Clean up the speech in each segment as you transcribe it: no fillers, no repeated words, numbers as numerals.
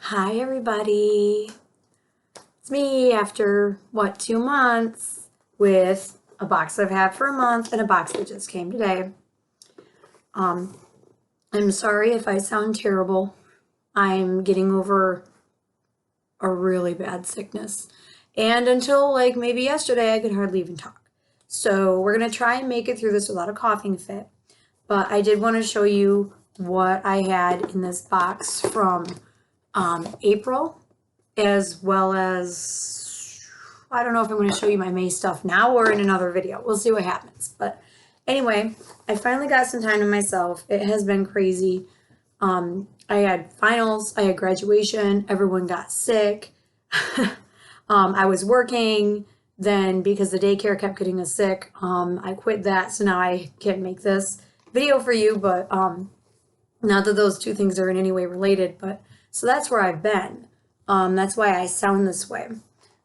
Hi everybody, it's me after 2 months with a box I've had for a month and a box that just came today. I'm sorry if I sound terrible. I'm getting over a really bad sickness, and until like maybe yesterday I could hardly even talk. So we're gonna try and make it through this without a coughing fit, but I did want to show you what I had in this box from April, as well as, I don't know if I'm going to show you my May stuff now or in another video. We'll see what happens. But anyway, I finally got some time to myself. It has been crazy. I had finals, I had graduation, everyone got sick. I was working, then because the daycare kept getting us sick, I quit that, so now I can't make this video for you, but not that those two things are in any way related, but so that's where I've been. That's why I sound this way.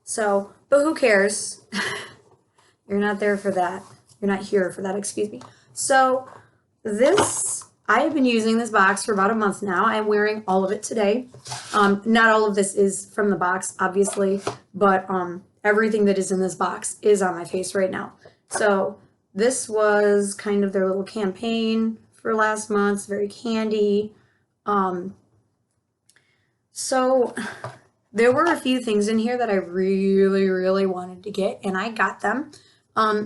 So, but who cares? You're not there for that. You're not here for that, excuse me. So this, I have been using this box for about a month now. I'm wearing all of it today. Not all of this is from the box, obviously, but everything that is in this box is on my face right now. So this was kind of their little campaign for last month. It's very candy. So there were a few things in here that I really wanted to get, and I got them.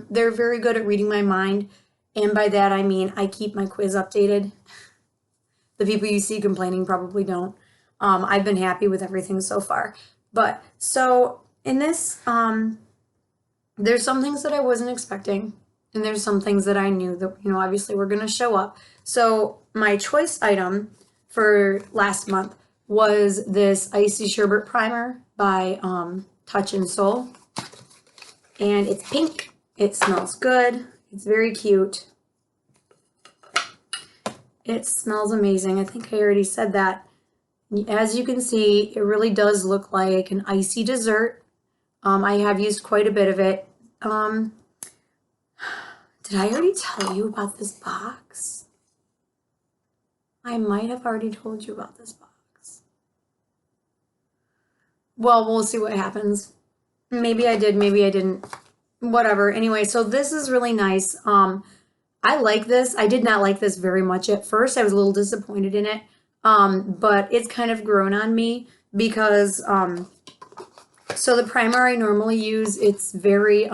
They're very good at reading my mind, and by that I mean I keep my quiz updated. The people you see complaining probably don't. I've been happy with everything so far. But so in this, there's some things that I wasn't expecting, and there's some things that I knew that, obviously were going to show up. So my choice item for last month was this Icy Sherbet Primer by Touch and Soul. And it's pink. It smells good. It's very cute. It smells amazing. I think I already said that. As you can see, it really does look like an icy dessert. I have used quite a bit of it. Did I already tell you about this box? I might have already told you about this box. Well, we'll see what happens. Maybe I did, maybe I didn't. Whatever. Anyway, so this is really nice. I like this. I did not like this very much at first. I was a little disappointed in it. But it's kind of grown on me because, so the primer I normally use, it's very,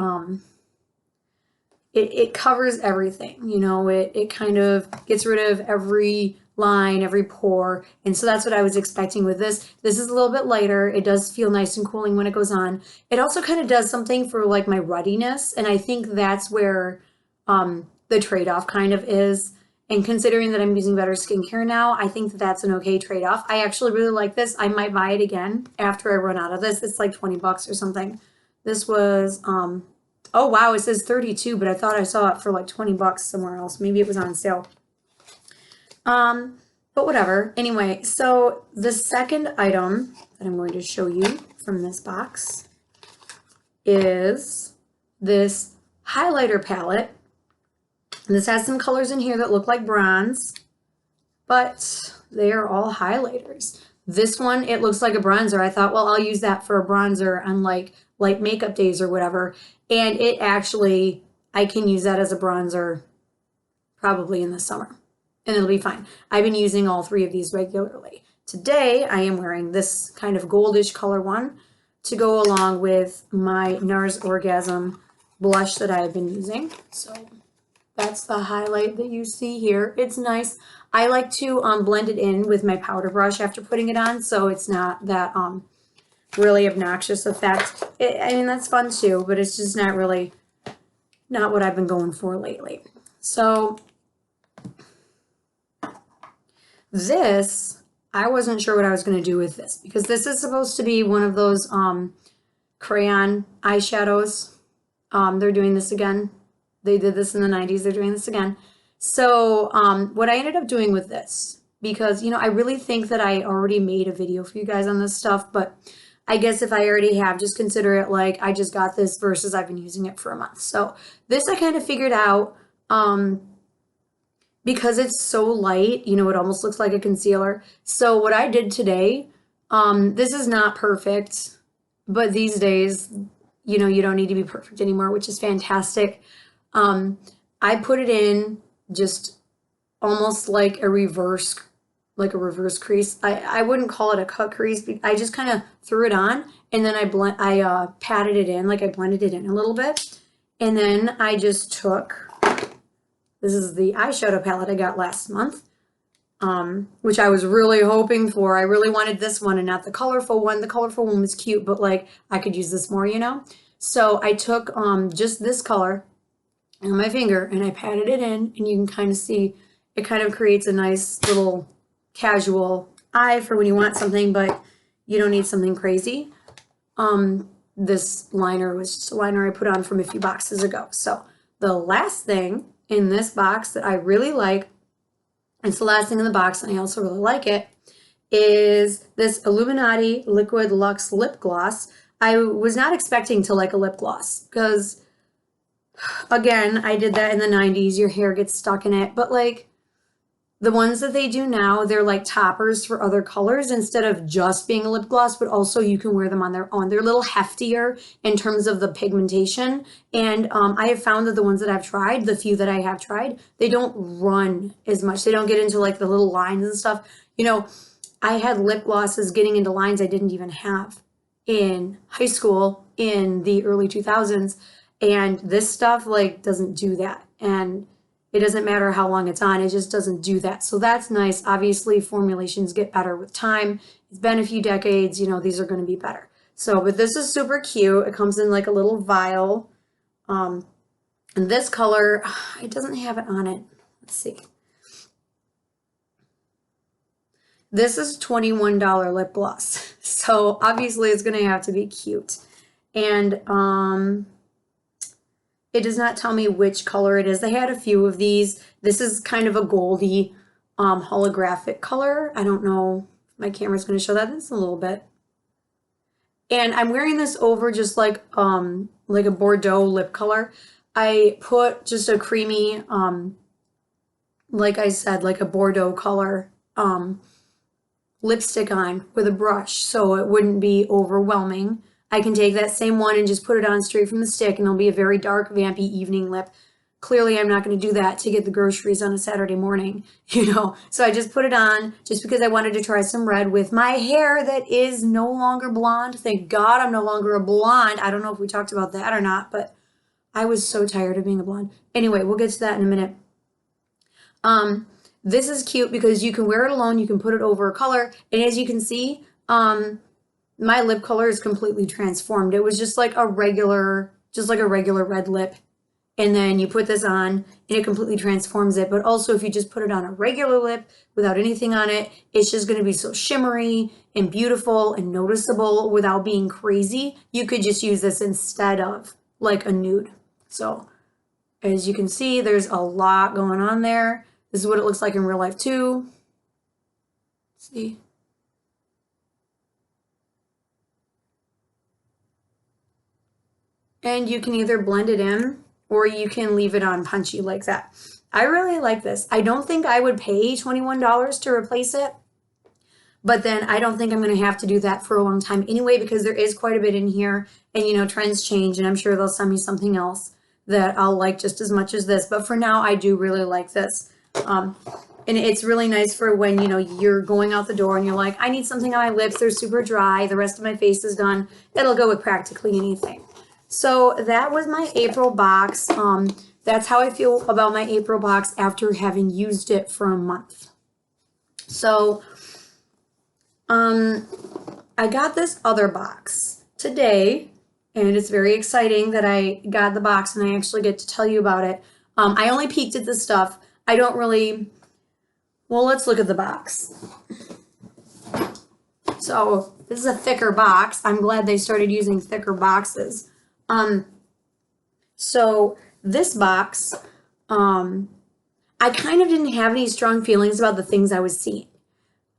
it covers everything, it kind of gets rid of every line, every pore, and so that's what I was expecting with this. This is a little bit lighter. It does feel nice and cooling when it goes on. It also kind of does something for like my ruddiness, and I think that's where the trade-off kind of is. And considering that I'm using better skincare now, I think that that's an okay trade-off. I actually really like this. I might buy it again after I run out of this. It's like 20 bucks or something. This was, oh wow, it says 32, but I thought I saw it for like 20 bucks somewhere else. Maybe it was on sale. But whatever. Anyway, so the second item that I'm going to show you from this box is this highlighter palette. And this has some colors in here that look like bronze, but they are all highlighters. This one, it looks like a bronzer. I thought, well, I'll use that for a bronzer on like light makeup days or whatever. And it actually, I can use that as a bronzer probably in the summer, and it'll be fine. I've been using all three of these regularly. Today, I am wearing this kind of goldish color one to go along with my NARS Orgasm blush that I have been using. So that's the highlight that you see here. It's nice. I like to blend it in with my powder brush after putting it on, so it's not that really obnoxious effect. I mean, that's fun too, but it's just not what I've been going for lately. So this, I wasn't sure what I was going to do with this, because this is supposed to be one of those crayon eyeshadows. They're doing this again. They did this in the 90s. They're doing this again. So what I ended up doing with this, because, I really think that I already made a video for you guys on this stuff, but I guess if I already have, just consider it like I just got this versus I've been using it for a month. So this I kind of figured out because it's so light, it almost looks like a concealer. So what I did today This is not perfect, but these days, you know, you don't need to be perfect anymore, which is fantastic. I put it in just almost like a reverse crease. I wouldn't call it a cut crease, but I just kind of threw it on, and then I patted it in, like I blended it in a little bit. And then I just took, this is the eyeshadow palette I got last month, which I was really hoping for. I really wanted this one and not the colorful one. The colorful one was cute, but like I could use this more, you know? So I took just this color on my finger and I patted it in, and you can kind of see it kind of creates a nice little casual eye for when you want something, but you don't need something crazy. This liner was just a liner I put on from a few boxes ago. So the last thing in this box that I really like, it's the last thing in the box and I also really like it, is this Illuminati Liquid Luxe Lip Gloss. I was not expecting to like a lip gloss because, again, I did that in the 90s. Your hair gets stuck in it. But like the ones that they do now, they're like toppers for other colors instead of just being a lip gloss, but also you can wear them on their own. They're a little heftier in terms of the pigmentation. And I have found that the ones that I've tried, the few that I have tried, they don't run as much. They don't get into like the little lines and stuff. You know, I had lip glosses getting into lines I didn't even have in high school in the early 2000s. And this stuff like doesn't do that. And it doesn't matter how long it's on, it just doesn't do that. So that's nice. Obviously, formulations get better with time. It's been a few decades, you know, these are going to be better. So, but this is super cute. It comes in like a little vial. And this color, it doesn't have it on it. Let's see. This is $21 lip gloss. So obviously it's going to have to be cute. And it does not tell me which color it is. They had a few of these. This is kind of a goldy holographic color. I don't know if my camera's going to show that. It's a little bit. And I'm wearing this over just like a Bordeaux lip color. I put just a creamy, like I said, like a Bordeaux color lipstick on with a brush so it wouldn't be overwhelming. I can take that same one and just put it on straight from the stick and it'll be a very dark, vampy evening lip. Clearly, I'm not going to do that to get the groceries on a Saturday morning, you know. So I just put it on just because I wanted to try some red with my hair that is no longer blonde. Thank God I'm no longer a blonde. I don't know if we talked about that or not, but I was so tired of being a blonde. Anyway, we'll get to that in a minute. This is cute because you can wear it alone. You can put it over a color. And as you can see, my lip color is completely transformed. It was just like a regular red lip. And then you put this on and it completely transforms it. But also if you just put it on a regular lip without anything on it, it's just going to be so shimmery and beautiful and noticeable without being crazy. You could just use this instead of like a nude. So as you can see, there's a lot going on there. This is what it looks like in real life too. See? And you can either blend it in or you can leave it on punchy like that. I really like this. I don't think I would pay $21 to replace it, but then I don't think I'm going to have to do that for a long time anyway because there is quite a bit in here and, you know, trends change and I'm sure they'll send me something else that I'll like just as much as this. But for now, I do really like this. And it's really nice for when, you know, you're going out the door and you're like, I need something on my lips. They're super dry. The rest of my face is done. It'll go with practically anything. So that was my April box. That's how I feel about my April box after having used it for a month. So I got this other box today, and it's very exciting that I got the box and I actually get to tell you about it. I only peeked at this stuff. I don't really, well, let's look at the box. So this is a thicker box. I'm glad they started using thicker boxes. So this box, I kind of didn't have any strong feelings about the things I was seeing.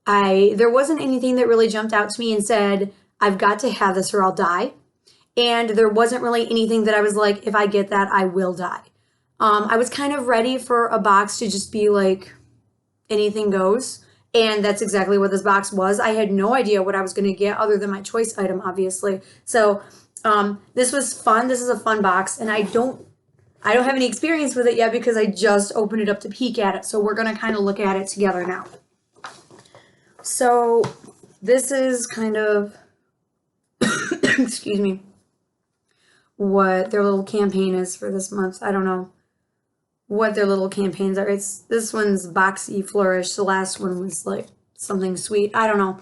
There wasn't anything that really jumped out to me and said, I've got to have this or I'll die. And there wasn't really anything that I was like, if I get that, I will die. I was kind of ready for a box to just be like, anything goes. And that's exactly what this box was. I had no idea what I was going to get other than my choice item, obviously. So this was fun. This is a fun box, and I don't have any experience with it yet because I just opened it up to peek at it. So we're going to kind of look at it together now. So this is kind of, excuse me, what their little campaign is for this month. I don't know what their little campaigns are. This one's Boxy Flourish. The last one was like something sweet. I don't know.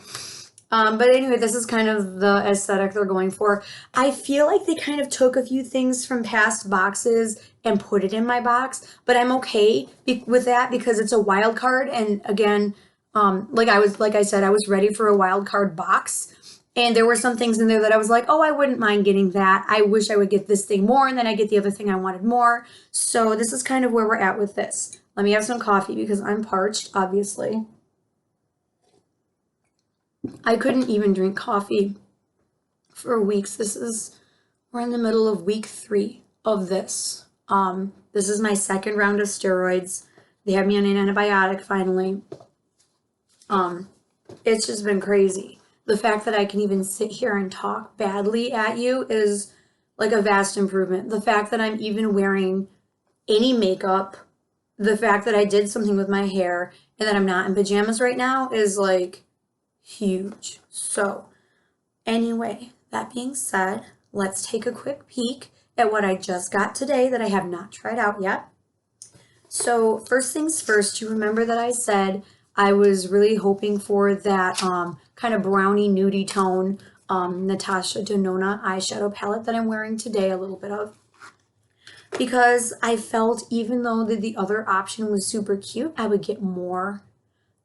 But anyway, this is kind of the aesthetic they're going for. I feel like they kind of took a few things from past boxes and put it in my box, but I'm okay with that because it's a wild card. And again, like I said, I was ready for a wild card box. And there were some things in there that I was like, oh, I wouldn't mind getting that. I wish I would get this thing more, and then I get the other thing I wanted more. So this is kind of where we're at with this. Let me have some coffee because I'm parched, obviously. I couldn't even drink coffee for weeks. We're in the middle of week 3 of this. This is my second round of steroids. They have me on an antibiotic finally. It's just been crazy. The fact that I can even sit here and talk badly at you is like a vast improvement. The fact that I'm even wearing any makeup, the fact that I did something with my hair and that I'm not in pajamas right now is like huge. So anyway, that being said, let's take a quick peek at what I just got today that I have not tried out yet. So first things first, you remember that I said I was really hoping for that kind of brownie nudie tone Natasha Denona eyeshadow palette that I'm wearing today, a little bit of. Because I felt even though the other option was super cute, I would get more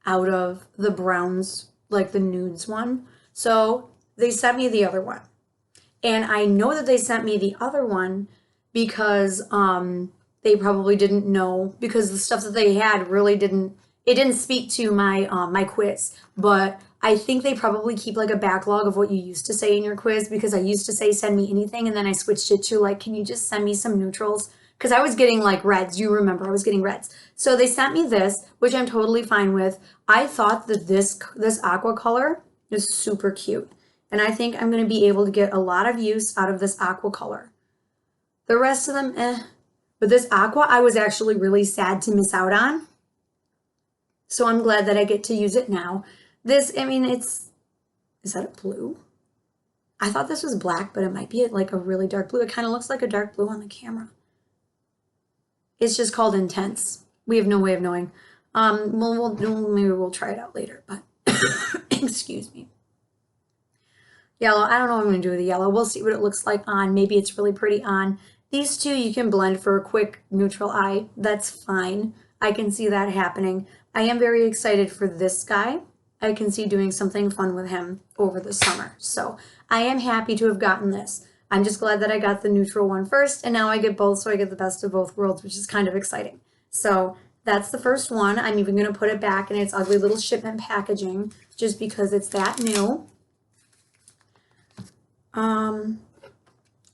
out of the browns, like the nudes one. So they sent me the other one. And I know that they sent me the other one because they probably didn't know, because the stuff that they had really didn't speak to my my quiz. But I think they probably keep like a backlog of what you used to say in your quiz, because I used to say send me anything, and then I switched it to like, can you just send me some neutrals? Because I was getting like reds. You remember I was getting reds. So they sent me this, which I'm totally fine with. I thought that this aqua color is super cute, and I think I'm going to be able to get a lot of use out of this aqua color. The rest of them, but this aqua I was actually really sad to miss out on. So I'm glad that I get to use it now. This, I mean, is that a blue? I thought this was black, but it might be like a really dark blue. It kind of looks like a dark blue on the camera. It's just called Intense. We have no way of knowing. Maybe we'll try it out later, but excuse me. Yellow, I don't know what I'm going to do with the yellow. We'll see what it looks like on. Maybe it's really pretty on. These two you can blend for a quick neutral eye. That's fine. I can see that happening. I am very excited for this guy. I can see doing something fun with him over the summer. So I am happy to have gotten this. I'm just glad that I got the neutral one first, and now I get both, so I get the best of both worlds, which is kind of exciting. So that's the first one. I'm even going to put it back in its ugly little shipment packaging just because it's that new. The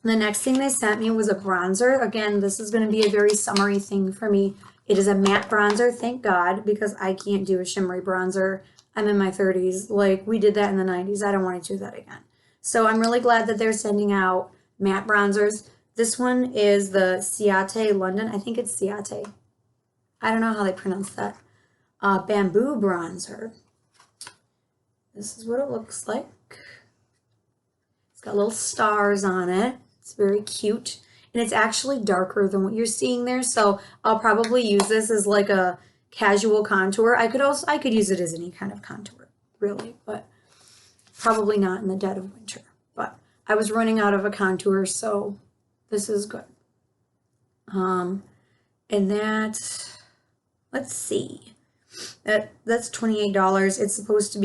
next thing they sent me was a bronzer. Again, this is going to be a very summery thing for me. It is a matte bronzer, thank God, because I can't do a shimmery bronzer. I'm in my 30s. Like, we did that in the 90s. I don't want to do that again. So I'm really glad that they're sending out matte bronzers. This one is the Ciate London. I think it's Ciate. I don't know how they pronounce that. Bamboo bronzer. This is what it looks like. It's got little stars on it. It's very cute. And it's actually darker than what you're seeing there. So I'll probably use this as like a casual contour. I could use it as any kind of contour, really, but probably not in the dead of winter. But I was running out of a contour, so this is good. And that, let's see, that's $28. It's supposed to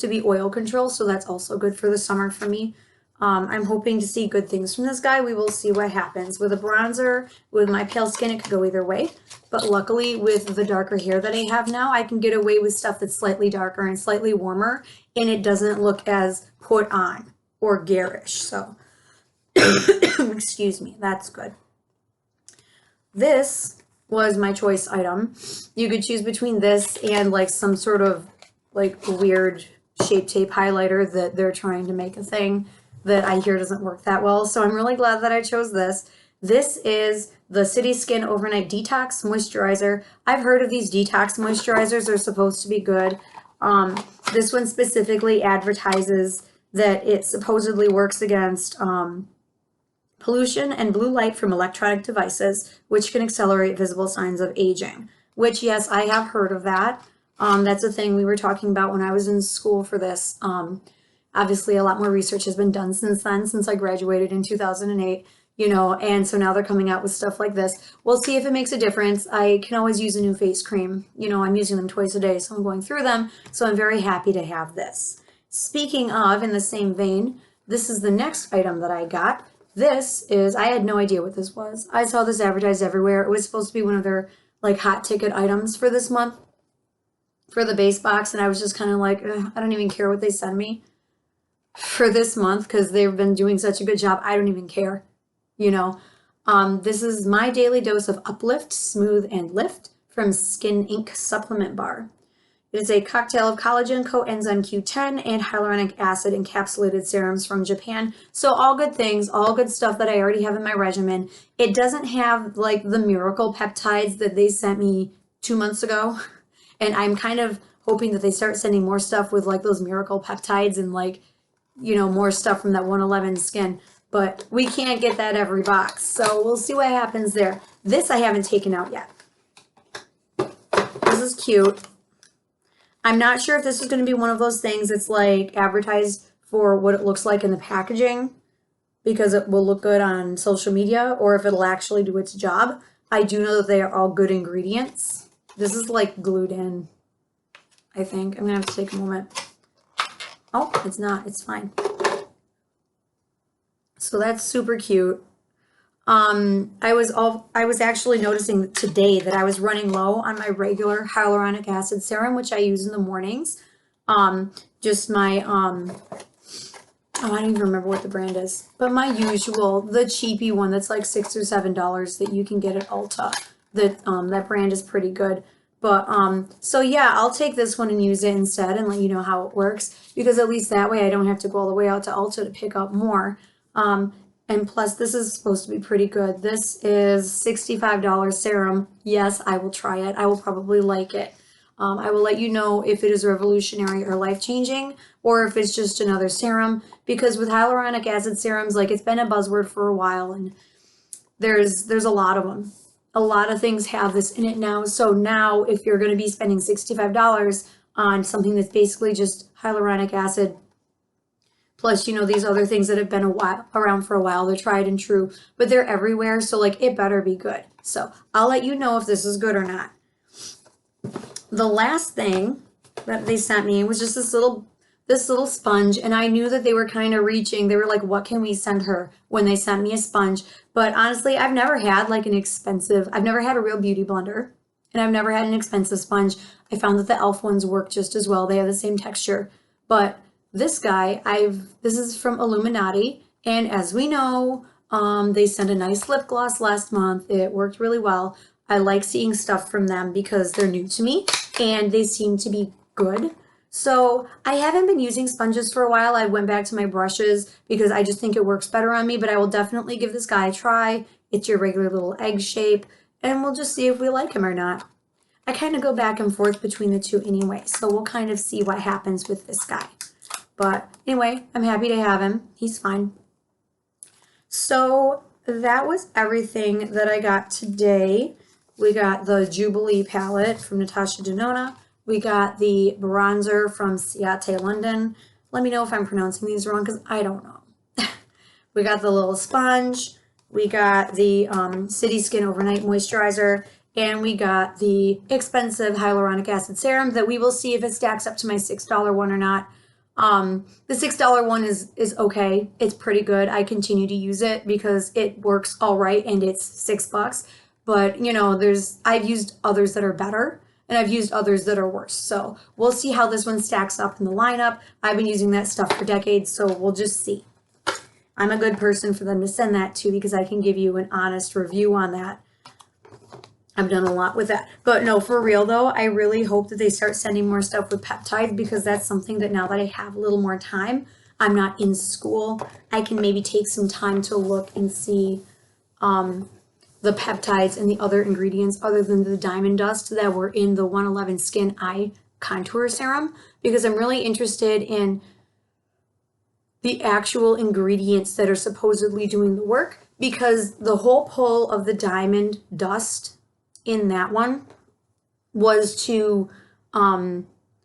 be oil control, so that's also good for the summer for me. I'm hoping to see good things from this guy. We will see what happens. With a bronzer, with my pale skin, it could go either way. But luckily, with the darker hair that I have now, I can get away with stuff that's slightly darker and slightly warmer, and it doesn't look as put on or garish. So, excuse me, that's good. This was my choice item. You could choose between this and like some sort of like weird shape tape highlighter that they're trying to make a thing that I hear doesn't work that well. So I'm really glad that I chose this. This is the City Skin Overnight Detox Moisturizer. I've heard of these detox moisturizers. They're supposed to be good. This one specifically advertises that it supposedly works against pollution and blue light from electronic devices, which can accelerate visible signs of aging. Which, yes, I have heard of that. That's a thing we were talking about when I was in school for this. Obviously, a lot more research has been done since then, since I graduated in 2008, you know, and so now they're coming out with stuff like this. We'll see if it makes a difference. I can always use a new face cream. You know, I'm using them twice a day, so I'm going through them, so I'm very happy to have this. Speaking of, in the same vein, this is the next item that I got. This is, I had no idea what this was. I saw this advertised everywhere. It was supposed to be one of their like hot ticket items for this month for the base box, and I was just kind of like, I don't even care what they send me for this month because they've been doing such a good job. I don't even care, you know. This is my daily dose of Uplift, Smooth, and Lift from Skin Inc. Supplement Bar. It is a cocktail of collagen, coenzyme Q10, and hyaluronic acid encapsulated serums from Japan. So all good things, all good stuff that I already have in my regimen. It doesn't have like the miracle peptides that they sent me 2 months ago. And I'm kind of hoping that they start sending more stuff with like those miracle peptides and like, you know, more stuff from that 111 skin. But we can't get that every box. So we'll see what happens there. This I haven't taken out yet. This is cute. I'm not sure if this is going to be one of those things that's like advertised for what it looks like in the packaging because it will look good on social media or if it'll actually do its job. I do know that they are all good ingredients. This is like glued in, I think. I'm going to have to take a moment. Oh, it's not. It's fine. So that's super cute. I was actually noticing today that I was running low on my regular hyaluronic acid serum, which I use in the mornings. Just my, oh, I don't even remember what the brand is, but my usual, the cheapy one that's like $6 or $7 that you can get at Ulta. That brand is pretty good. But, so yeah, I'll take this one and use it instead and let you know how it works because at least that way I don't have to go all the way out to Ulta to pick up more. And plus, this is supposed to be pretty good. This is $65 serum. Yes, I will try it. I will probably like it. I will let you know if it is revolutionary or life-changing or if it's just another serum. Because with hyaluronic acid serums, like it's been a buzzword for a while and there's a lot of them. A lot of things have this in it now. So now if you're going to be spending $65 on something that's basically just hyaluronic acid, plus, you know, these other things that have been around for a while, they're tried and true, but they're everywhere. So like it better be good. So I'll let you know if this is good or not. The last thing that they sent me was just this little sponge. And I knew that they were kind of reaching. They were like, what can we send her when they sent me a sponge? But honestly, I've never had like I've never had a real beauty blender and I've never had an expensive sponge. I found that the e.l.f. ones work just as well. They have the same texture, but this guy, this is from Illuminati, and as we know, they sent a nice lip gloss last month. It worked really well. I like seeing stuff from them because they're new to me, and they seem to be good. So I haven't been using sponges for a while. I went back to my brushes because I just think it works better on me, but I will definitely give this guy a try. It's your regular little egg shape, and we'll just see if we like him or not. I kind of go back and forth between the two anyway, so we'll kind of see what happens with this guy. But anyway, I'm happy to have him. He's fine. So that was everything that I got today. We got the Jubilee palette from Natasha Denona. We got the bronzer from Ciate London. Let me know if I'm pronouncing these wrong because I don't know. We got the little sponge. We got the City Skin Overnight Moisturizer. And we got the expensive hyaluronic acid serum that we will see if it stacks up to my $6 one or not. The $6 one is okay. It's pretty good. I continue to use it because it works all right and it's $6. But you know, I've used others that are better and I've used others that are worse. So we'll see how this one stacks up in the lineup. I've been using that stuff for decades, so we'll just see. I'm a good person for them to send that to because I can give you an honest review on that. I've done a lot with that. But no, for real though, I really hope that they start sending more stuff with peptides, because that's something that now that I have a little more time, I'm not in school, I can maybe take some time to look and see the peptides and the other ingredients other than the diamond dust that were in the 111 Skin Eye Contour Serum, because I'm really interested in the actual ingredients that are supposedly doing the work, because the whole pull of the diamond dust in that one was to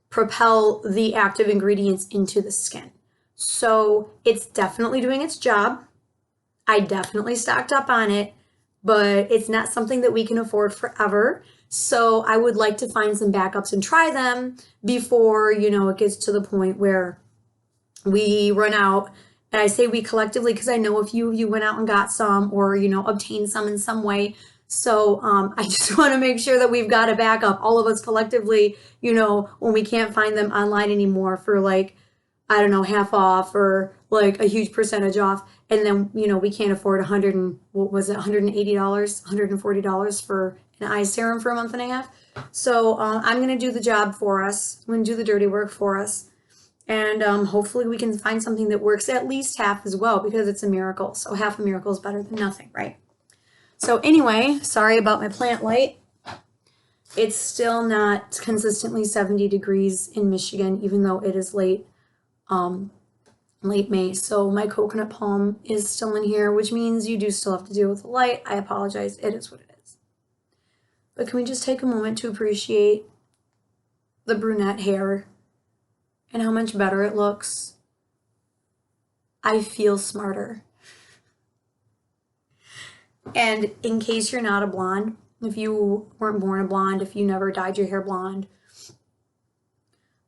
propel the active ingredients into the skin. So it's definitely doing its job. I definitely stocked up on it, but it's not something that we can afford forever. So I would like to find some backups and try them before, you know, it gets to the point where we run out. And I say we collectively because I know a few of you went out and got some, or, you know, obtained some in some way. So I just want to make sure that we've got a backup, all of us collectively, you know, when we can't find them online anymore for like, I don't know, half off or like a huge percentage off. And then, you know, we can't afford $180, $140 for an eye serum for a month and a half. So I'm going to do the job for us. I'm going to do the dirty work for us. And hopefully we can find something that works at least half as well, because it's a miracle. So half a miracle is better than nothing, right? So anyway, sorry about my plant light. It's still not consistently 70 degrees in Michigan, even though it is late May. So my coconut palm is still in here, which means you do still have to deal with the light. I apologize. It is what it is. But can we just take a moment to appreciate the brunette hair and how much better it looks? I feel smarter. And in case you're not a blonde, if you weren't born a blonde, if you never dyed your hair blonde,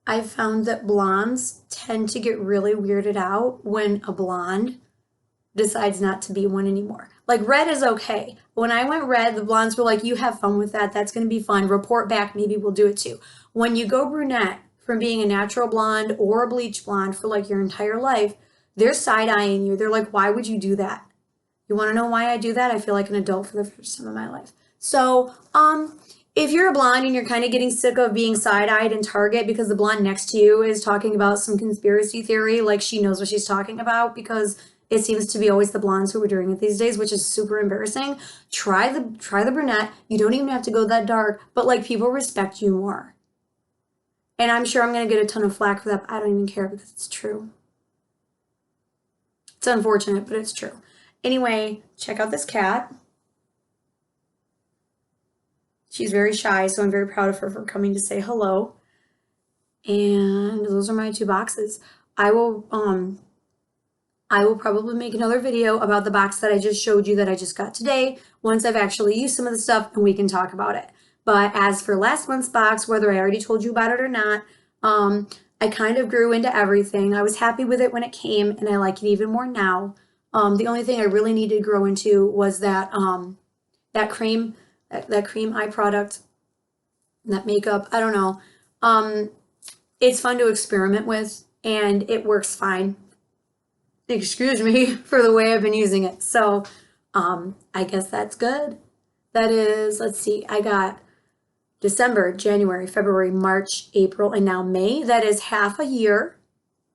I've found that blondes tend to get really weirded out when a blonde decides not to be one anymore. Like red is okay. When I went red, the blondes were like, you have fun with that. That's going to be fun. Report back. Maybe we'll do it too. When you go brunette from being a natural blonde or a bleach blonde for like your entire life, they're side-eyeing you. They're like, why would you do that? You want to know why I do that? I feel like an adult for the first time in my life. So, if you're a blonde and you're kind of getting sick of being side-eyed in Target because the blonde next to you is talking about some conspiracy theory, like she knows what she's talking about, because it seems to be always the blondes who are doing it these days, which is super embarrassing. Try the brunette. You don't even have to go that dark, but like people respect you more. And I'm sure I'm going to get a ton of flack for that, but I don't even care because it's true. It's unfortunate, but it's true. Anyway, check out this cat. She's very shy, so I'm very proud of her for coming to say hello. And those are my two boxes. I will probably make another video about the box that I just showed you that I just got today, once I've actually used some of the stuff and we can talk about it. But as for last month's box, whether I already told you about it or not, I kind of grew into everything. I was happy with it when it came, and I like it even more now. The only thing I really needed to grow into was that cream eye product, that makeup. I don't know. It's fun to experiment with, and it works fine. Excuse me for the way I've been using it. So I guess that's good. That is, let's see, I got December, January, February, March, April, and now May. That is half a year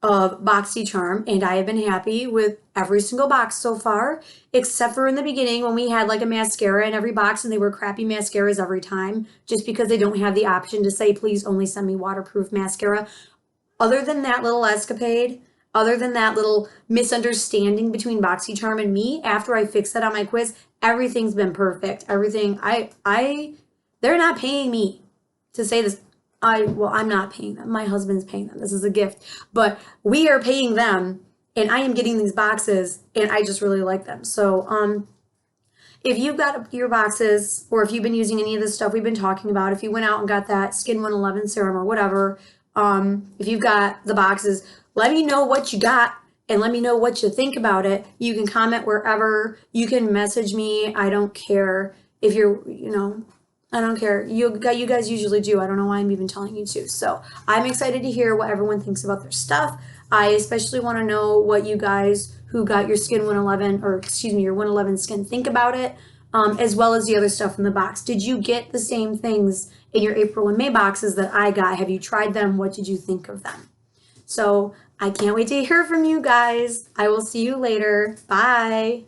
of Boxycharm, and I have been happy with every single box so far, except for in the beginning when we had like a mascara in every box and they were crappy mascaras every time, just because they don't have the option to say, please only send me waterproof mascara. Other than that little escapade, other than that little misunderstanding between Boxycharm and me, after I fixed that on my quiz, everything's been perfect. Everything, they're not paying me to say this. Well, I'm not paying them. My husband's paying them. This is a gift. But we are paying them, and I am getting these boxes, and I just really like them. So, if you've got your boxes, or if you've been using any of the stuff we've been talking about, if you went out and got that Skin 111 serum or whatever, if you've got the boxes, let me know what you got, and let me know what you think about it. You can comment wherever. You can message me. I don't care if you're, I don't care. You guys usually do. I don't know why I'm even telling you to. So I'm excited to hear what everyone thinks about their stuff. I especially want to know what you guys who got your Skin 111, or excuse me, your 111 Skin think about it. as well as the other stuff in the box. Did you get the same things in your April and May boxes that I got? Have you tried them? What did you think of them? So I can't wait to hear from you guys. I will see you later. Bye.